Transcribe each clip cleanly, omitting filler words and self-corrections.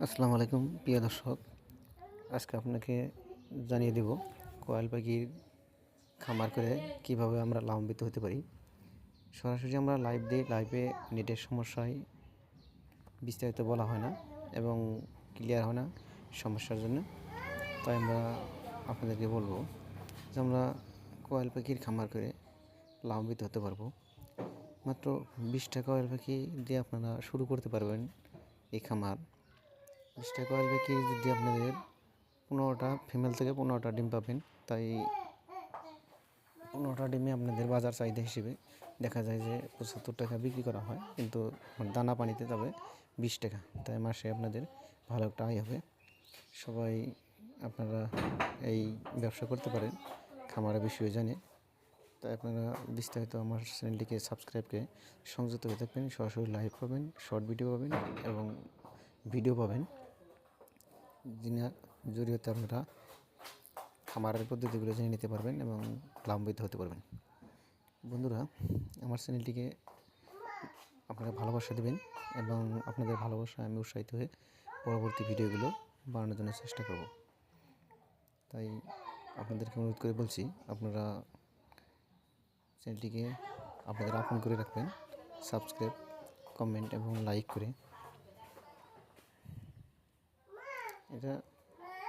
আসসালামু আলাইকুম প্রিয় দর্শক। আজকে আপনাকে জানিয়ে দেব কোয়েল পাখির খামার করে কিভাবে আমরা লাভান্বিত হতে পারি। সরাসরি আমরা লাইভ দিই, লাইভে নেটের সমস্যায় বিস্তারিত বলা হয় না এবং ক্লিয়ার হয় না সমস্যার জন্য। তাই আমরা আপনাদেরকে বলবো যে আমরা কোয়েল পাখির খামার করে লাভান্বিত হতে পারবো। মাত্র 20টা কোয়েল পাখি দিয়ে আপনারা শুরু করতে পারবেন এই খামার। 20টা কোয়েল পাখি যদি আপনাদের 15টা ফিমেল থেকে 15টা ডিম পাবেন, তাই 15টা ডিমে আপনাদের বাজার চাহিদা হিসেবে দেখা যায় যে 75 টাকা বিক্রি করা হয়, কিন্তু দানা পানিতে যাবে 20 টাকা। তাই মাসে আপনাদের ভালো একটা আয় হবে। সবাই আপনারা এই ব্যবসা করতে পারেন খামারের বিষয়ে জানে। তাই আপনারা বিস্তারিত আমার চ্যানেলটিকে সাবস্ক্রাইবকে সংযুক্ত হয়ে থাকবেন। সরাসরি লাইভ পাবেন, শর্ট ভিডিও পাবেন এবং ভিডিও পাবেন, যিনার জরিয়তে আপনারা খামারের পদ্ধতিগুলো জেনে নিতে পারবেন এবং লাভান্বিত হতে পারবেন। বন্ধুরা, আমার চ্যানেলটিকে আপনারা ভালোবাসা দেবেন এবং আপনাদের ভালোবাসায় আমি উৎসাহিত হয়ে পরবর্তী ভিডিওগুলো বানানোর জন্য চেষ্টা করব। তাই আপনাদেরকে অনুরোধ করে বলছি, আপনারা চ্যানেলটিকে আপনাদের আপন করে রাখবেন, সাবস্ক্রাইব, কমেন্ট এবং লাইক করে। এটা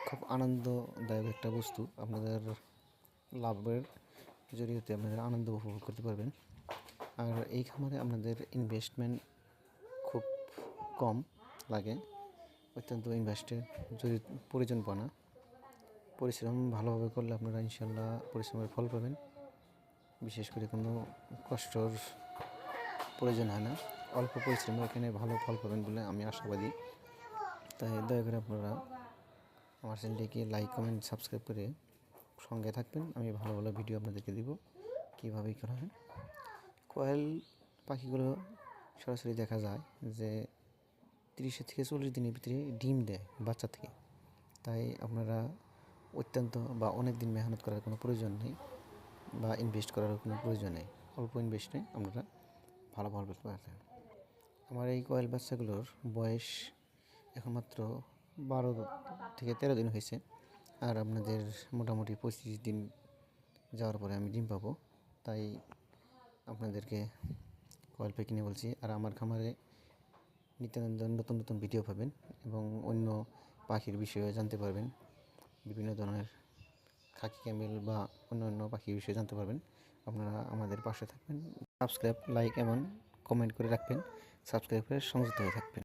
খুব আনন্দদায়ক একটা বস্তু। আপনাদের লাভের জরিয়তে আপনারা আনন্দ উপভোগ করতে পারবেন। আর এই খামারে আপনাদের ইনভেস্টমেন্ট খুব কম লাগে, অত্যন্ত ইনভেস্টের প্রয়োজন পড়ে না। পরিশ্রম ভালোভাবে করলে আপনারা ইনশাল্লাহ পরিশ্রমের ফল পাবেন। বিশেষ করে কোনো কষ্টর প্রয়োজন হয় না, অল্প পরিশ্রমে এখানে ভালো ফল পাবেন বলে আমি আশাবাদী। তাই দয়া করে আপনারা আমার চ্যানেলটিকে লাইক, কমেন্ট, সাবস্ক্রাইব করে সঙ্গে থাকবেন। আমি ভালো ভালো ভিডিও আপনাদেরকে দিব কীভাবে করা হয়। কোয়েল পাখিগুলো সরাসরি দেখা যায় যে 30 থেকে 40 দিনের ভিতরে ডিম দেয় বাচ্চা থেকে। তাই আপনারা অত্যন্ত বা অনেক দিন মেহনত করার কোনো প্রয়োজন নেই বা ইনভেস্ট করার কোনো প্রয়োজন নেই। অল্প ইনভেস্টে আপনারা ভালো ফল পেতে পারেন। আমার এই কোয়েল বাচ্চাগুলোর বয়স এখন মাত্র 12 থেকে 13 দিন হয়েছে। আর আপনাদের মোটামুটি 25 দিন যাওয়ার পরে আমি ডিম পাবো। তাই আপনাদেরকে কোয়েল পাখি নিয়ে বলছি। আর আমার খামারে নিত্য নতুন নতুন ভিডিও পাবেন এবং অন্য পাখির বিষয়ে জানতে পারবেন। বিভিন্ন ধরনের খাকি ক্যামেল বা অন্য পাখির বিষয়ে জানতে পারবেন। আপনারা আমাদের পাশে থাকবেন, সাবস্ক্রাইব, লাইক এবং কমেন্ট করে রাখবেন, সাবস্ক্রাইব করে সংযুক্ত হয়ে থাকবেন।